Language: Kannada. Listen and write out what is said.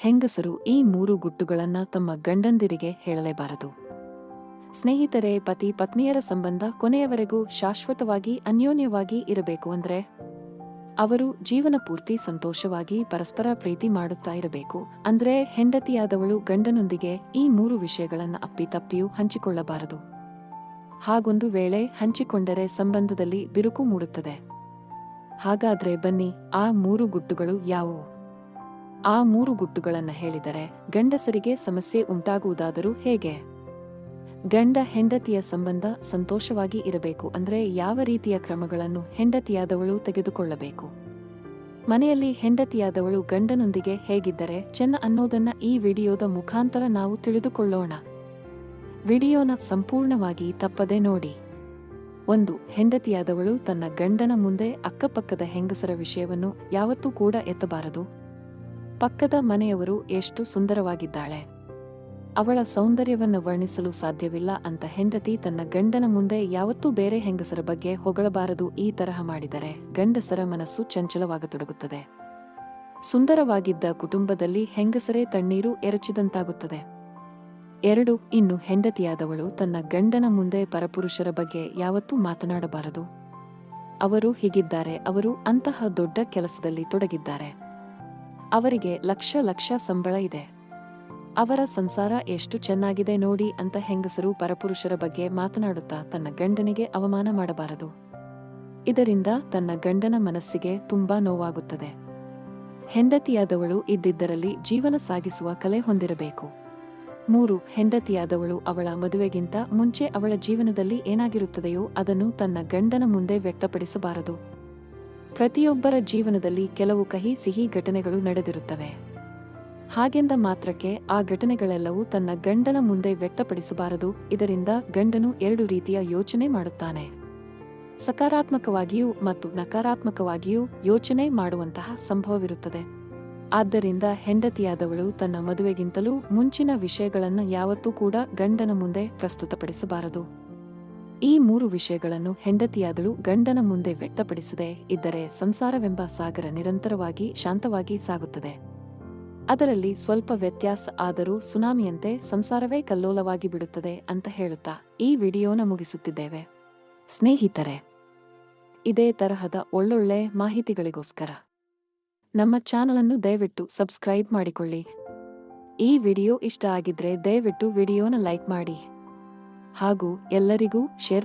ಹೆಂಗಸರು ಈ 3 ಗುಟ್ಟುಗಳನ್ನ ತಮ್ಮ ಗಂಡಂದಿರಿಗೆ ಹೇಳಲೇಬಾರದು. ಸ್ನೇಹಿತರೆ, ಪತಿ ಪತ್ನಿಯರ ಸಂಬಂಧ ಕೊನೆಯವರೆಗೂ ಶಾಶ್ವತವಾಗಿ ಅನ್ಯೋನ್ಯವಾಗಿ ಇರಬೇಕು ಅಂದ್ರೆ ಅವರು ಜೀವನ ಪೂರ್ತಿ ಸಂತೋಷವಾಗಿ ಪರಸ್ಪರ ಪ್ರೀತಿ ಮಾಡುತ್ತಾ ಇರಬೇಕು. ಅಂದ್ರೆ ಹೆಂಡತಿಯಾದವಳು ಗಂಡನೊಂದಿಗೆ ಈ 3 ವಿಷಯಗಳನ್ನ ಅಪ್ಪಿತಪ್ಪಿಯೂ ಹಂಚಿಕೊಳ್ಳಬಾರದು. ಹಾಗೊಂದು ವೇಳೆ ಹಂಚಿಕೊಂಡರೆ ಸಂಬಂಧದಲ್ಲಿ ಬಿರುಕು ಮೂಡುತ್ತದೆ. ಹಾಗಾದ್ರೆ ಬನ್ನಿ, ಆ 3 ಗುಟ್ಟುಗಳು ಯಾವುವು? ಆ 3 ಗುಟ್ಟುಗಳನ್ನ ಹೇಳಿದರೆ ಗಂಡಸರಿಗೆ ಸಮಸ್ಯೆ ಉಂಟಾಗುವುದಾದರೂ ಹೇಗೆ? ಗಂಡ ಹೆಂಡತಿಯ ಸಂಬಂಧ ಸಂತೋಷವಾಗಿ ಇರಬೇಕು ಅಂದ್ರೆ ಯಾವ ರೀತಿಯ ಕ್ರಮಗಳನ್ನು ಹೆಂಡತಿಯಾದವಳು ತೆಗೆದುಕೊಳ್ಳಬೇಕು? ಮನೆಯಲ್ಲಿ ಹೆಂಡತಿಯಾದವಳು ಗಂಡನೊಂದಿಗೆ ಹೇಗಿದ್ದರೆ ಚೆನ್ನ ಅನ್ನೋದನ್ನ ಈ ವಿಡಿಯೋದ ಮುಖಾಂತರ ನಾವು ತಿಳಿದುಕೊಳ್ಳೋಣ. ವಿಡಿಯೋನ ಸಂಪೂರ್ಣವಾಗಿ ತಪ್ಪದೆ ನೋಡಿ. 1. ಹೆಂಡತಿಯಾದವಳು ತನ್ನ ಗಂಡನ ಮುಂದೆ ಅಕ್ಕಪಕ್ಕದ ಹೆಂಗಸರ ವಿಷಯವನ್ನು ಯಾವತ್ತೂ ಕೂಡ ಎತ್ತಬಾರದು. ಪಕ್ಕದ ಮನೆಯವರು ಎಷ್ಟು ಸುಂದರವಾಗಿದ್ದಾಳೆ, ಅವಳ ಸೌಂದರ್ಯವನ್ನು ವರ್ಣಿಸಲು ಸಾಧ್ಯವಿಲ್ಲ ಅಂತ ಹೆಂಡತಿ ತನ್ನ ಗಂಡನ ಮುಂದೆ ಯಾವತ್ತೂ ಬೇರೆ ಹೆಂಗಸರ ಬಗ್ಗೆ ಹೊಗಳಬಾರದು. ಈ ತರಹ ಮಾಡಿದರೆ ಗಂಡಸರ ಮನಸ್ಸು ಚಂಚಲವಾಗತೊಡಗುತ್ತದೆ. ಸುಂದರವಾಗಿದ್ದ ಕುಟುಂಬದಲ್ಲಿ ಹೆಂಗಸರೇ ತಣ್ಣೀರು ಎರಚಿದಂತಾಗುತ್ತದೆ. 2. ಇನ್ನು ಹೆಂಡತಿಯಾದವಳು ತನ್ನ ಗಂಡನ ಮುಂದೆ ಪರಪುರುಷರ ಬಗ್ಗೆ ಯಾವತ್ತೂ ಮಾತನಾಡಬಾರದು. ಅವರು ಹೀಗಿದ್ದಾರೆ, ಅವರು ಅಂತಹ ದೊಡ್ಡ ಕೆಲಸದಲ್ಲಿ ತೊಡಗಿದ್ದಾರೆ, ಅವರಿಗೆ ಲಕ್ಷ ಸಂಬಳ ಇದೆ, ಅವರ ಸಂಸಾರ ಎಷ್ಟು ಚೆನ್ನಾಗಿದೆ ನೋಡಿ ಅಂತ ಹೆಂಗಸರು ಪರಪುರುಷರ ಬಗ್ಗೆ ಮಾತನಾಡುತ್ತಾ ತನ್ನ ಗಂಡನಿಗೆ ಅವಮಾನ ಮಾಡಬಾರದು. ಇದರಿಂದ ತನ್ನ ಗಂಡನ ಮನಸ್ಸಿಗೆ ತುಂಬಾ ನೋವಾಗುತ್ತದೆ. ಹೆಂಡತಿಯಾದವಳು ಇದ್ದಿದ್ದರಲ್ಲಿ ಜೀವನ ಸಾಗಿಸುವ ಕಲೆ ಹೊಂದಿರಬೇಕು. 3. ಹೆಂಡತಿಯಾದವಳು ಅವಳ ಮದುವೆಗಿಂತ ಮುಂಚೆ ಅವಳ ಜೀವನದಲ್ಲಿ ಏನಾಗಿರುತ್ತದೆಯೋ ಅದನ್ನು ತನ್ನ ಗಂಡನ ಮುಂದೆ ವ್ಯಕ್ತಪಡಿಸಬಾರದು. ಪ್ರತಿಯೊಬ್ಬರ ಜೀವನದಲ್ಲಿ ಕೆಲವು ಕಹಿ ಸಿಹಿ ಘಟನೆಗಳು ನಡೆದಿರುತ್ತವೆ. ಹಾಗೆಂದ ಮಾತ್ರಕ್ಕೆ ಆ ಘಟನೆಗಳೆಲ್ಲವೂ ತನ್ನ ಗಂಡನ ಮುಂದೆ ವ್ಯಕ್ತಪಡಿಸಬಾರದು. ಇದರಿಂದ ಗಂಡನು 2 ರೀತಿಯ ಯೋಚನೆ ಮಾಡುತ್ತಾನೆ. ಸಕಾರಾತ್ಮಕವಾಗಿಯೂ ಮತ್ತು ನಕಾರಾತ್ಮಕವಾಗಿಯೂ ಯೋಚನೆ ಮಾಡುವಂತಹ ಸಂಭವವಿರುತ್ತದೆ. ಆದ್ದರಿಂದ ಹೆಂಡತಿಯಾದವಳು ತನ್ನ ಮದುವೆಗಿಂತಲೂ ಮುಂಚಿನ ವಿಷಯಗಳನ್ನು ಯಾವತ್ತೂ ಕೂಡ ಗಂಡನ ಮುಂದೆ ಪ್ರಸ್ತುತಪಡಿಸಬಾರದು. ಈ 3 ವಿಷಯಗಳನ್ನು ಹೆಂಡತಿಯಾದಳು ಗಂಡನ ಮುಂದೆ ವ್ಯಕ್ತಪಡಿಸದೆ ಇದ್ದರೆ ಸಂಸಾರವೆಂಬ ಸಾಗರ ನಿರಂತರವಾಗಿ ಶಾಂತವಾಗಿ ಸಾಗುತ್ತದೆ. ಅದರಲ್ಲಿ ಸ್ವಲ್ಪ ವ್ಯತ್ಯಾಸ ಆದರೂ ಸುನಾಮಿಯಂತೆ ಸಂಸಾರವೇ ಕಲ್ಲೋಲವಾಗಿ ಬಿಡುತ್ತದೆ ಅಂತ ಹೇಳುತ್ತಾ ಈ ವಿಡಿಯೋನ ಮುಗಿಸುತ್ತಿದ್ದೇವೆ. ಸ್ನೇಹಿತರೆ, ಇದೇ ತರಹದ ಒಳ್ಳೊಳ್ಳೆ ಮಾಹಿತಿಗಳಿಗೋಸ್ಕರ ನಮ್ಮ ಚಾನಲನ್ನು ದಯವಿಟ್ಟು ಸಬ್ಸ್ಕ್ರೈಬ್ ಮಾಡಿಕೊಳ್ಳಿ. ಈ ವಿಡಿಯೋ ಇಷ್ಟ ಆಗಿದ್ರೆ ದಯವಿಟ್ಟು ವಿಡಿಯೋನ ಲೈಕ್ ಮಾಡಿ ಹಾಗೂ ಎಲ್ಲರಿಗೂ ಶೇರ್